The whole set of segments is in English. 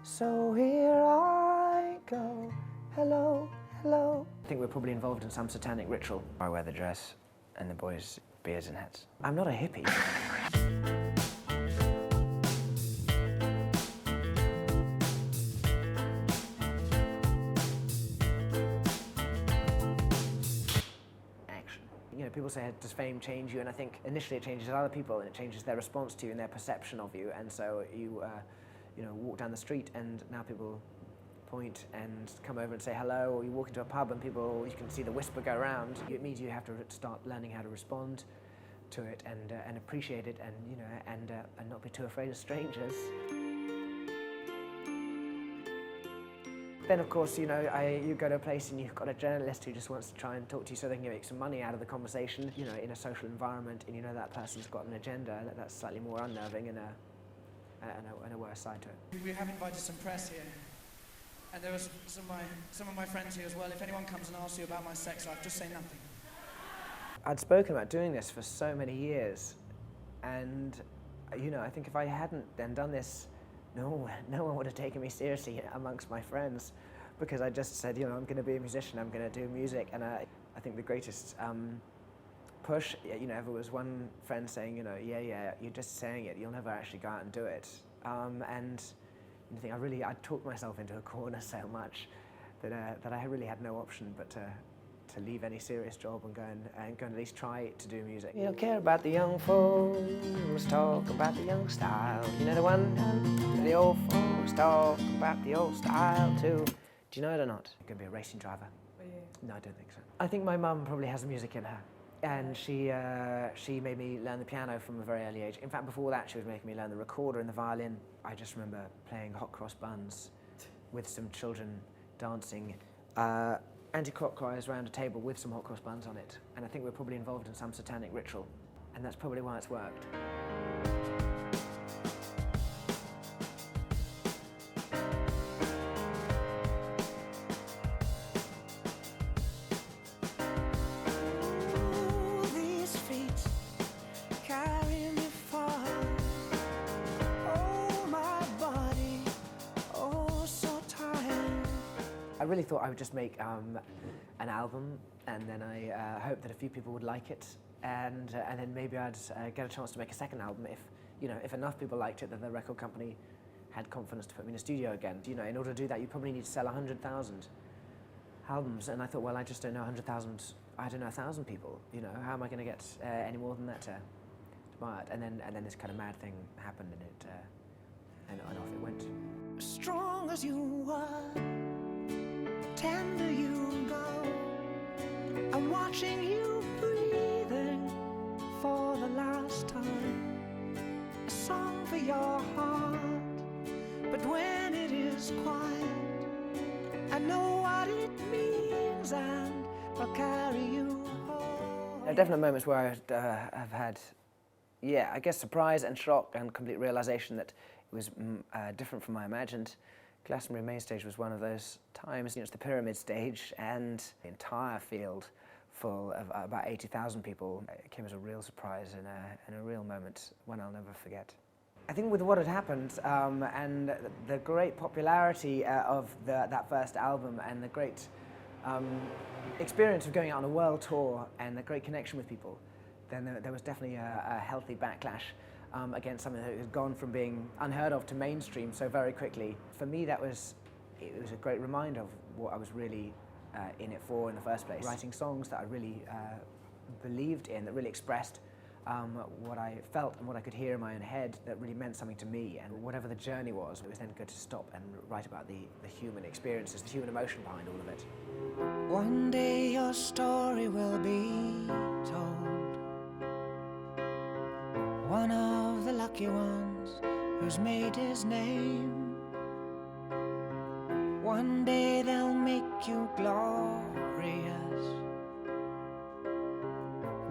So here I go, hello, hello. I think we're probably involved in some satanic ritual. I wear the dress and the boys beards and hats. I'm not a hippie. Action. You know, people say, does fame change you? And I think initially it changes other people and it changes their response to you and their perception of you. And so you know, walk down the street and now people point and come over and say hello, or you walk into a pub and people, you can see the whisper go around. It means you have to start learning how to respond to it and appreciate it, and you know, and not be too afraid of strangers. Then of course, you know, you go to a place and you've got a journalist who just wants to try and talk to you so they can make some money out of the conversation, you know, in a social environment, and you know that person's got an agenda, that's slightly more unnerving and a worse side to it. We have invited some press here, and there was some of my friends here as well. If anyone comes and asks you about my sex life, just say nothing. I'd spoken about doing this for so many years, and you know, I think if I hadn't then done this, no one would have taken me seriously amongst my friends, because I just said, you know, I'm going to be a musician, I'm going to do music, and I think the greatest push, you know, there was one friend saying, you know, yeah, you're just saying it, you'll never actually go out and do it, and I think I talked myself into a corner so much that I really had no option but to leave any serious job and go and at least try to do music. You don't care about the young folks, talk about the young style. You know the one, the old folks talk about the old style too. Do you know it or not? You're going to be a racing driver. Are you? No, I don't think so. I think my mum probably has music in her. And she made me learn the piano from a very early age. In fact, before that, she was making me learn the recorder and the violin. I just remember playing hot cross buns with some children dancing anti-clockwise around a table with some hot cross buns on it. And I think we're probably involved in some satanic ritual. And that's probably why it's worked. I really thought I would just make an album, and then I hoped that a few people would like it, and then maybe I'd get a chance to make a second album if enough people liked it that the record company had confidence to put me in a studio again. You know, in order to do that, you probably need to sell 100,000 albums, and I thought, well, I just don't know 100,000. I don't know 1,000 people. You know, how am I going to get any more than that to buy it? And then this kind of mad thing happened, and off it went. Strong as you are, tender you go. I'm watching you breathing for the last time. A song for your heart, but when it is quiet, I know what it means, and I'll carry you home. There are definite moments where I've had, I guess, surprise and shock and complete realization that it was different from what I imagined. Glastonbury main stage was one of those times. You know, it's the pyramid stage, and the entire field full of about 80,000 people. It came as a real surprise and a real moment, one I'll never forget. I think with what had happened and the great popularity of that first album and the great experience of going out on a world tour and the great connection with people, then there was definitely a healthy backlash against something that had gone from being unheard of to mainstream so very quickly. For me, it was a great reminder of what I was really in it for in the first place. Writing songs that I really believed in, that really expressed what I felt and what I could hear in my own head, that really meant something to me. And whatever the journey was, it was then good to stop and write about the human experiences, the human emotion behind all of it. One day your story will be told. One of the lucky ones who's made his name. One day they'll make you glorious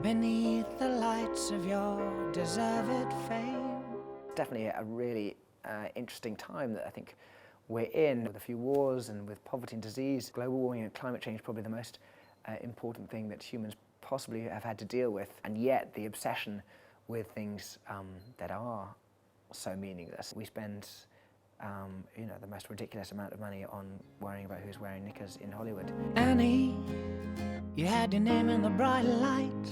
beneath the lights of your deserved fame. It's definitely a really interesting time that I think we're in, with a few wars and with poverty and disease. Global warming and climate change is probably the most important thing that humans possibly have had to deal with, and yet the obsession with things that are so meaningless. We spend you know, the most ridiculous amount of money on worrying about who's wearing knickers in Hollywood. Annie, you had your name in the bright lights.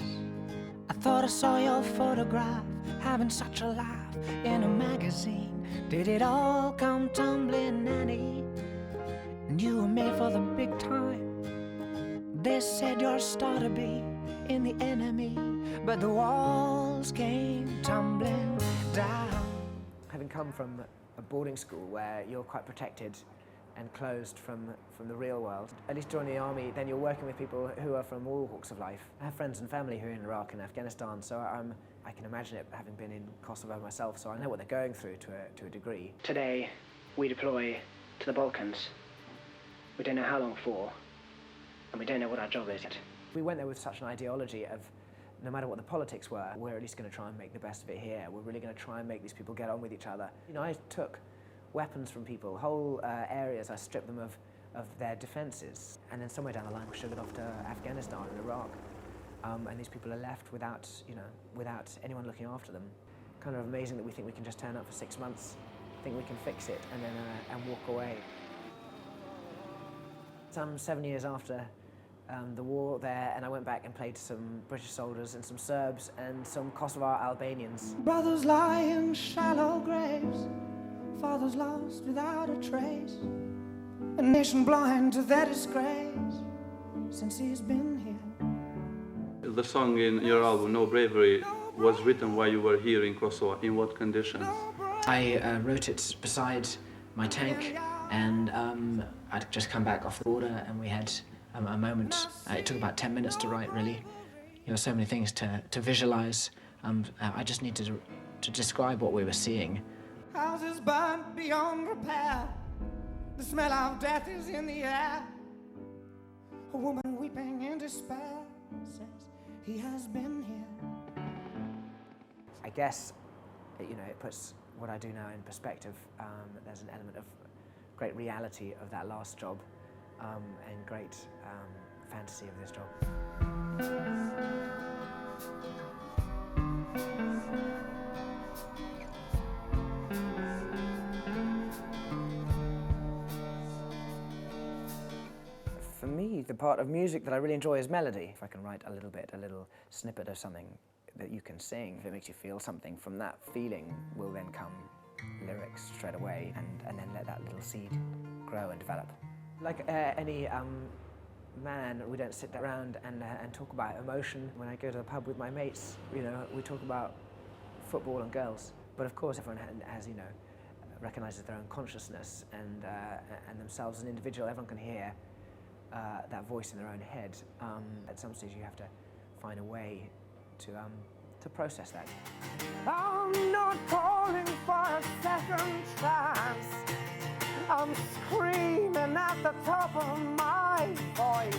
I thought I saw your photograph, having such a laugh in a magazine. Did it all come tumbling, Annie? And you were made for the big time. They said you're a star to be in the enemy, but the walls came tumbling down. Having come from a boarding school where you're quite protected and closed from the real world, at least joining the army, then you're working with people who are from all walks of life. I have friends and family who are in Iraq and Afghanistan, so I can imagine it, having been in Kosovo myself, so I know what they're going through to a degree. Today, we deploy to the Balkans. We don't know how long for, and we don't know what our job is yet. We went there with such an ideology of, no matter what the politics were, we're at least going to try and make the best of it here. We're really going to try and make these people get on with each other. You know, I took weapons from people, whole areas, I stripped them of their defences, and then somewhere down the line we shipped it off to Afghanistan and Iraq. And these people are left without, you know, without anyone looking after them. Kind of amazing that we think we can just turn up for 6 months, think we can fix it, and then and walk away. Some 7 years after the war there, and I went back and played some British soldiers and some Serbs and some Kosovar Albanians. Brothers lie in shallow graves, fathers lost without a trace, a nation blind to their disgrace since he's been here. The song in your album, No Bravery, was written while you were here in Kosovo. In what conditions? I wrote it beside my tank, and I'd just come back off the border, and we had a moment. It took about 10 minutes to write, really. There were so many things to visualize. I just needed to describe what we were seeing. Houses burned beyond repair, the smell of death is in the air. A woman weeping in despair says he has been here. I guess, you know, it puts what I do now in perspective. There's an element of great reality of that last job, and great fantasy of this job. For me, the part of music that I really enjoy is melody. If I can write a little snippet of something that you can sing, if it makes you feel something, from that feeling will then come lyrics straight away, and then let that little seed grow and develop. Like any man, we don't sit around and talk about emotion. When I go to the pub with my mates, you know, we talk about football and girls. But of course, everyone has, you know, recognises their own consciousness and themselves as an individual. Everyone can hear that voice in their own head. At some stage, you have to find a way to process that. I'm not calling for a second chance. I'm screaming at the top of my voice.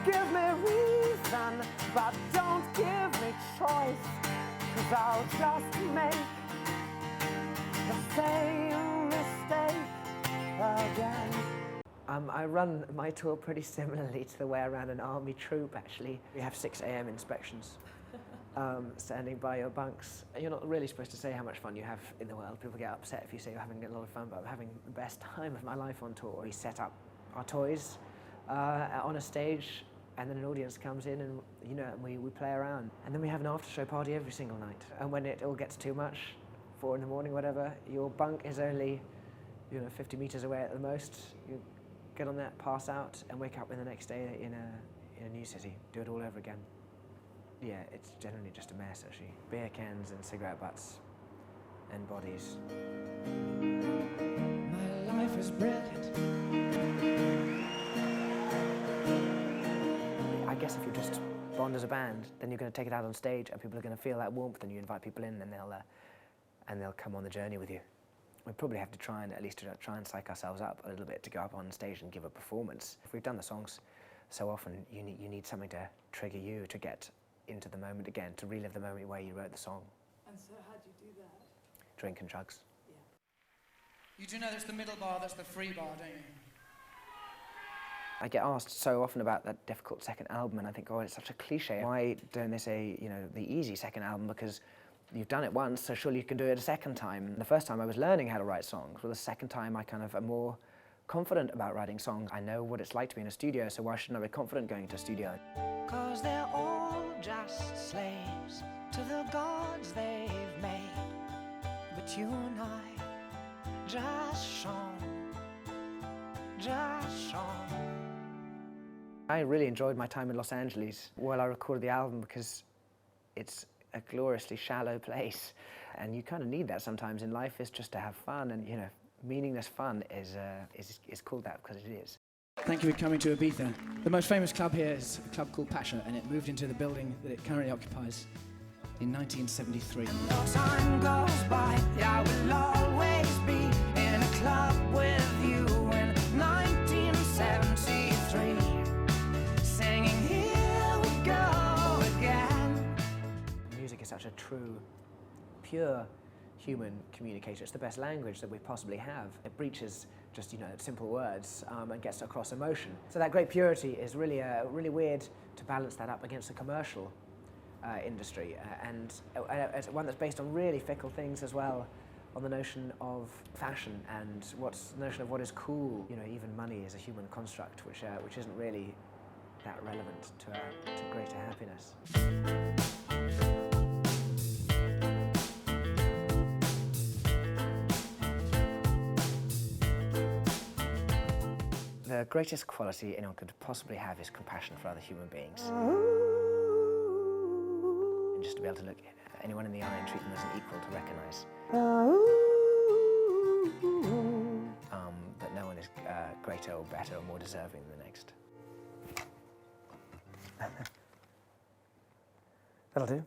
Give me reason, but don't give me choice, 'cause I'll just make the same mistake again. I run my tour pretty similarly to the way I ran an army troop, actually. We have 6 a.m. inspections, standing by your bunks. You're not really supposed to say how much fun you have in the world. People get upset if you say you're having a lot of fun, but I'm having the best time of my life on tour. We set up our toys on a stage, and then an audience comes in, and you know, we play around. And then we have an after-show party every single night. And when it all gets too much, 4 in the morning, whatever, your bunk is only, you know, 50 meters away at the most. You get on that, pass out, and wake up in the next day in a new city. Do it all over again. Yeah, it's generally just a mess, actually. Beer cans and cigarette butts and bodies. My life is brilliant. I guess if you just bond as a band, then you're going to take it out on stage, and people are going to feel that warmth, and you invite people in, and they'll come on the journey with you. We probably have to try and psych ourselves up a little bit to go up on stage and give a performance. If we've done the songs so often, you need something to trigger you to get into the moment again, to relive the moment where you wrote the song. And so how do you do that? Drink and drugs. Yeah. You do know there's the middle bar, that's the free bar, don't you? I get asked so often about that difficult second album, and I think, oh, it's such a cliche. Why don't they say, you know, the easy second album? Because you've done it once, so surely you can do it a second time. The first time I was learning how to write songs, well, the second time I kind of am more confident about writing songs. I know what it's like to be in a studio, so why shouldn't I be confident going to a studio? 'Cause they're all just slaves to the gods they've made. But you and I just shone. I really enjoyed my time in Los Angeles while I recorded the album because it's a gloriously shallow place, and you kind of need that sometimes in life, is just to have fun, and you know, meaningless fun is called that because it is. Thank you for coming to Ibiza. The most famous club here is a club called Passion, and it moved into the building that it currently occupies in 1973. No time goes by, I will always be in a club with you in 1973, singing "Here we go again." Music is such a true, pure human communicator. It's the best language that we possibly have. It breaches just, you know, simple words and gets across emotion. So that great purity is really weird to balance that up against the commercial industry, and it's one that's based on really fickle things as well, on the notion of fashion and what's the notion of what is cool. You know, even money is a human construct, which isn't really that relevant to greater happiness. The greatest quality anyone could possibly have is compassion for other human beings. And just to be able to look anyone in the eye and treat them as an equal, to recognise that no one is greater or better or more deserving than the next. That'll do.